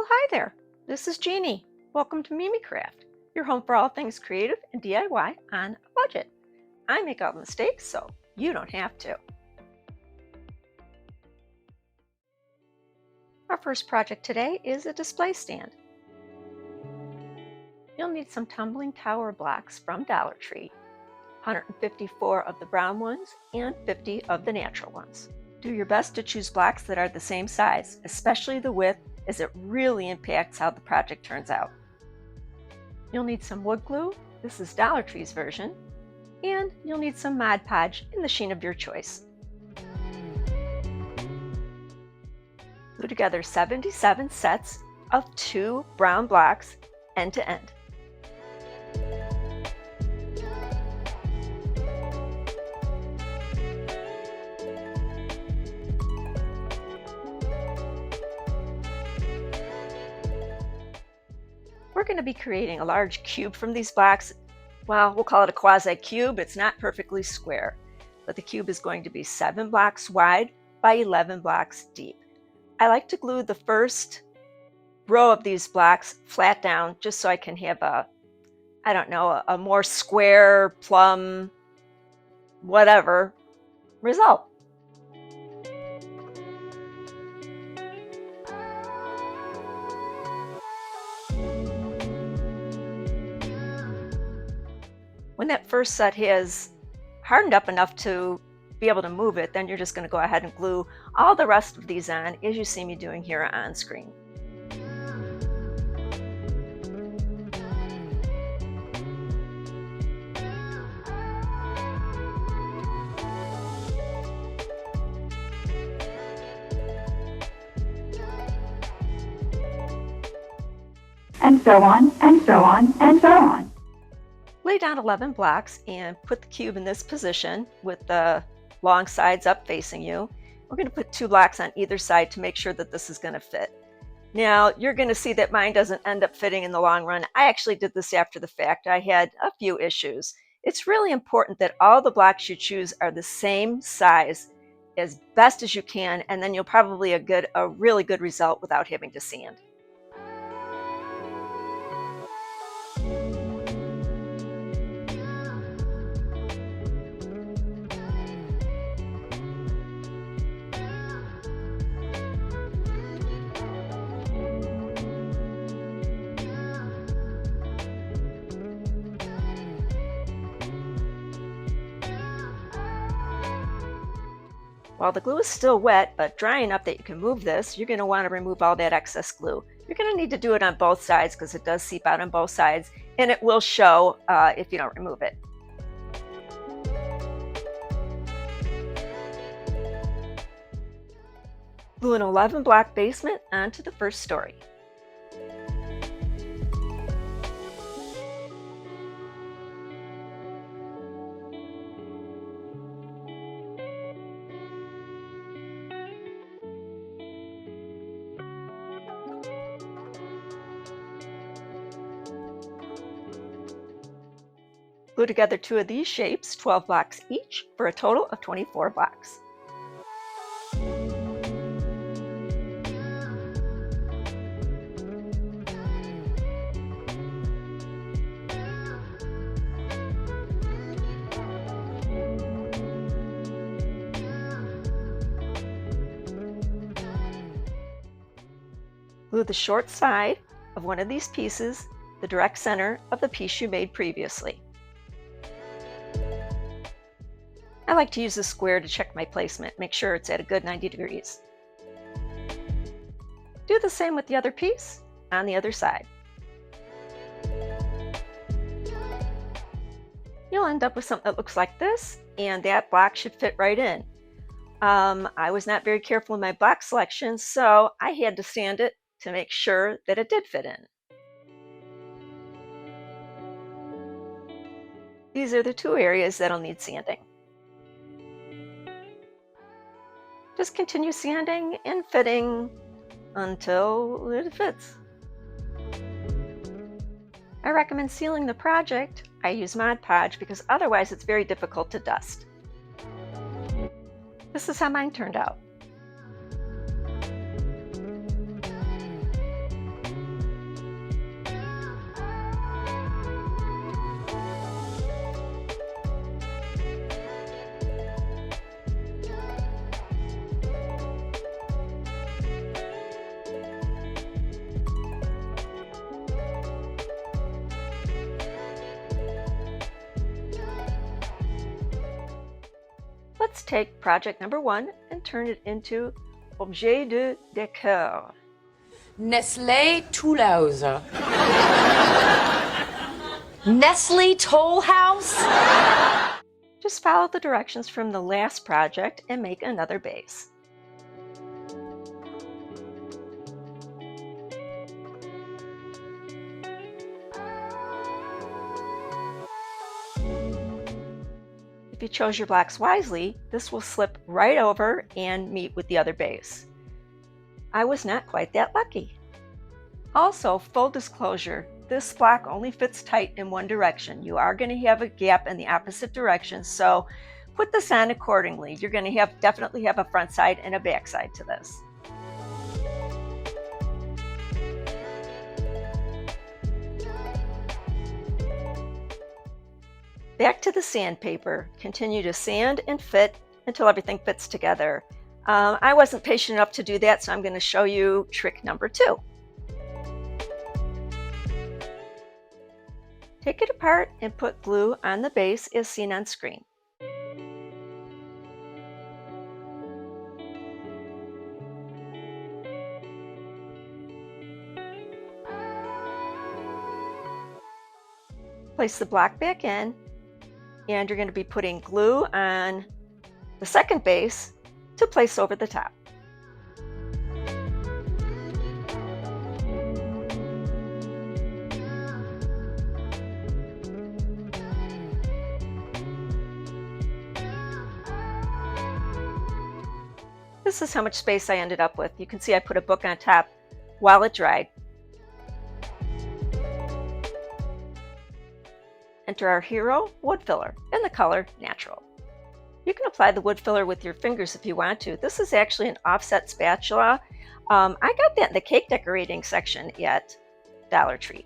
Well, hi there. This is Jeannie. Welcome to Mimicraft, your home for all things creative and DIY on a budget. I make all the mistakes, so you don't have to. Our first project today is a display stand. You'll need some tumbling tower blocks from Dollar Tree, 154 of the brown ones and 50 of the natural ones. Do your best to choose blocks that are the same size, especially the width, as it really impacts how the project turns out. You'll need some wood glue, this is Dollar Tree's version, and you'll need some Mod Podge in the sheen of your choice. Glue together 77 sets of 2 brown blocks end to end. We're going to be creating a large cube from these blocks. Well, we'll call it a quasi-cube. It's not perfectly square, but the cube is going to be 7 blocks wide by 11 blocks deep. I like to glue the first row of these blocks flat down just so I can have a more square, plumb, whatever result. When that first set has hardened up enough to be able to move it, then you're just going to go ahead and glue all the rest of these on as you see me doing here on screen. And so on, and so on, and so on. Lay down 11 blocks and put the cube in this position with the long sides up facing you. We're going to put 2 blocks on either side to make sure that this is going to fit. Now, you're going to see that mine doesn't end up fitting in the long run. I actually did this after the fact. I had a few issues. It's really important that all the blocks you choose are the same size as best as you can, and then you'll probably get a really good result without having to sand. While the glue is still wet, but dry enough that you can move this, you're going to want to remove all that excess glue. You're going to need to do it on both sides because it does seep out on both sides, and it will show if you don't remove it. Glue an 11 block basement onto the first story. Glue together 2 of these shapes, 12 blocks each, for a total of 24 blocks. Glue the short side of one of these pieces, the direct center of the piece you made previously. I like to use a square to check my placement, make sure it's at a good 90 degrees. Do the same with the other piece on the other side. You'll end up with something that looks like this, and that block should fit right in. I was not very careful in my block selection, so I had to sand it to make sure that it did fit in. These are the 2 areas that'll need sanding. Just continue sanding and fitting until it fits. I recommend sealing the project. I use Mod Podge because otherwise it's very difficult to dust. This is how mine turned out. Let's take project number 1 and turn it into objet de décor. Nestlé Toolhouse. Nestle Toll House? Just follow the directions from the last project and make another base. If you chose your blocks wisely, this will slip right over and meet with the other base. I was not quite that lucky. Also, full disclosure, this block only fits tight in one direction. You are going to have a gap in the opposite direction, so put this on accordingly. You're going to definitely have a front side and a back side to this. Back to the sandpaper. Continue to sand and fit until everything fits together. I wasn't patient enough to do that, so I'm going to show you trick number 2. Take it apart and put glue on the base as seen on screen. Place the block back in, and you're going to be putting glue on the second base to place over the top. This is how much space I ended up with. You can see I put a book on top while it dried. Enter our hero, wood filler, in the color Natural. You can apply the wood filler with your fingers if you want to. This is actually an offset spatula. I got that in the cake decorating section at Dollar Tree.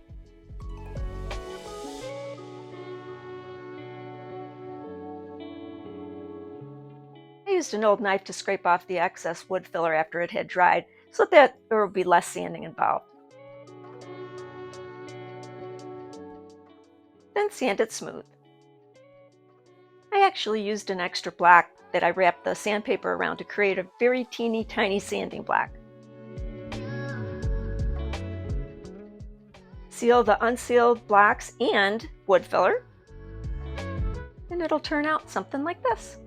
I used an old knife to scrape off the excess wood filler after it had dried so that there would be less sanding involved. Then sand it smooth. I actually used an extra block that I wrapped the sandpaper around to create a very teeny tiny sanding block. Seal the unsealed blocks and wood filler, and it'll turn out something like this.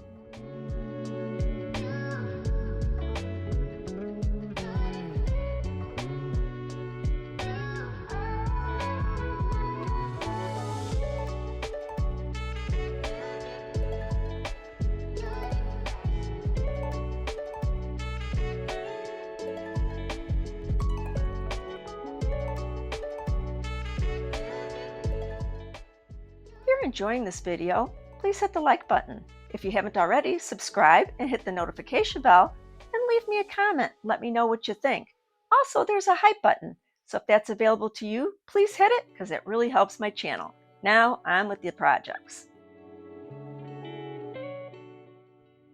If you're enjoying this video, please hit the like button. If you haven't already, subscribe and hit the notification bell and leave me a comment. Let me know what you think. Also, there's a hype button, so if that's available to you, please hit it because it really helps my channel. Now, on with the projects.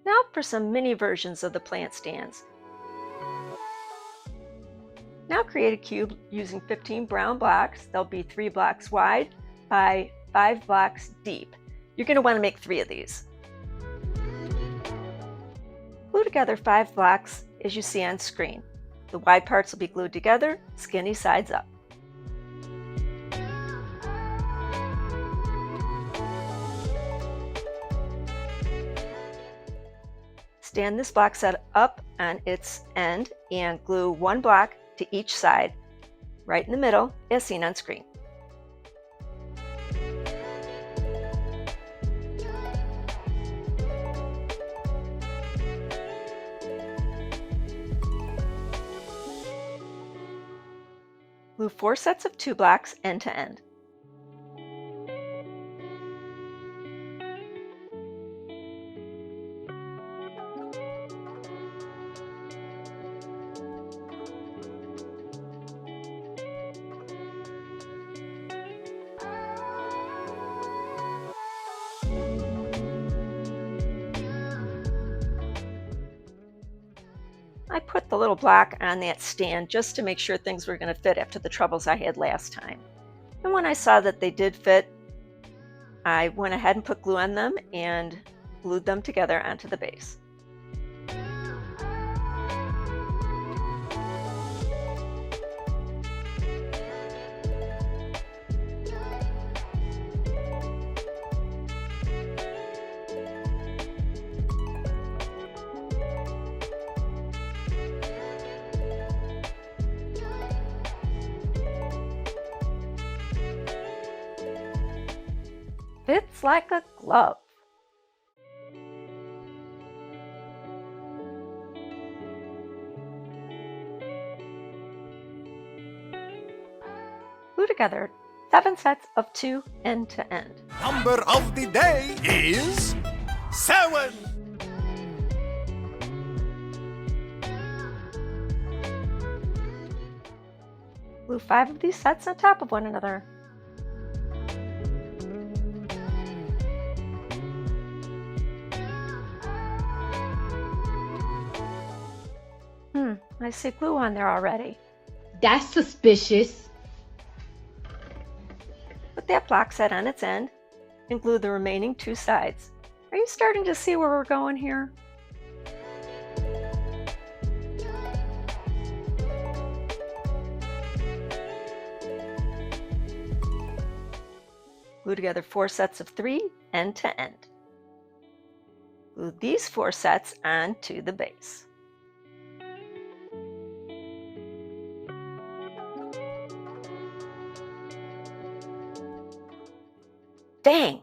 Now for some mini versions of the plant stands. Now create a cube using 15 brown blocks. They'll be 3 blocks wide by 5 blocks deep. You're going to want to make 3 of these. Glue together 5 blocks as you see on screen. The wide parts will be glued together, skinny sides up. Stand this block set up on its end and glue 1 block to each side, right in the middle, as seen on screen. Glue 4 sets of 2 blocks end to end. I put the little block on that stand just to make sure things were going to fit after the troubles I had last time. And when I saw that they did fit, I went ahead and put glue on them and glued them together onto the base. Fits like a glove. Glue together 7 sets of 2 end to end. Number of the day is 7. Glue 5 of these sets on top of one another. I see glue on there already. That's suspicious. Put that block set on its end and glue the remaining 2 sides. Are you starting to see where we're going here? Glue together 4 sets of 3 end to end. Glue these 4 sets onto the base. Dang!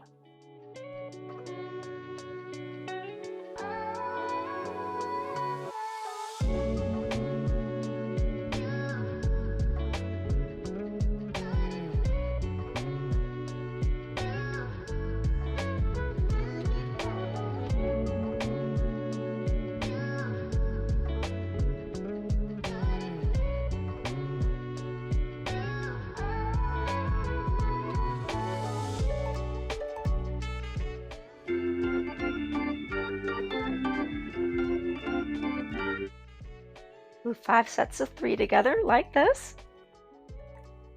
Glue 5 sets of 3 together like this,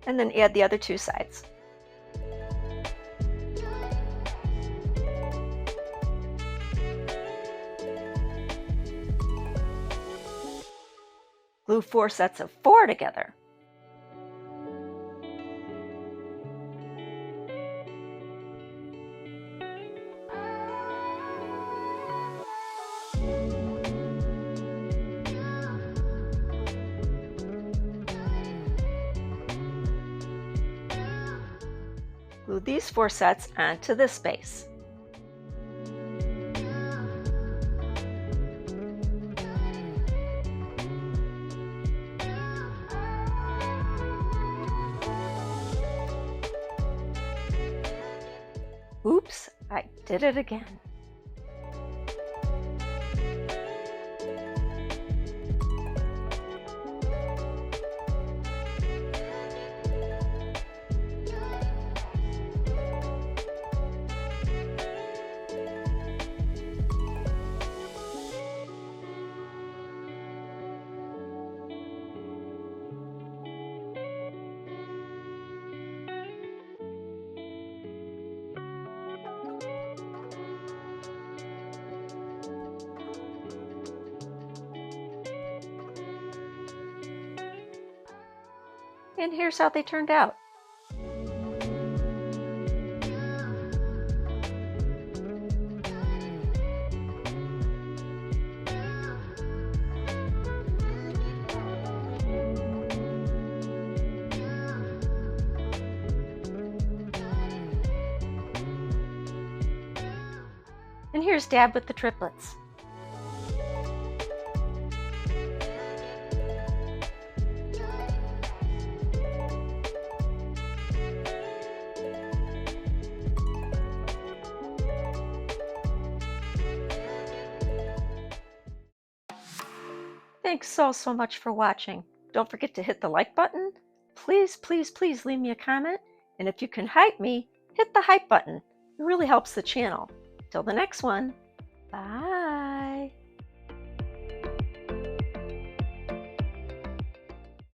and then add the other 2 sides. Glue 4 sets of 4 together. Glue these 4 sets onto this base. Oops, I did it again. And here's how they turned out. And here's Dad with the triplets. Thanks so much for watching. Don't forget to hit the like button. Please leave me a comment. And if you can hype me, hit the hype button. It really helps the channel. Till the next one, bye.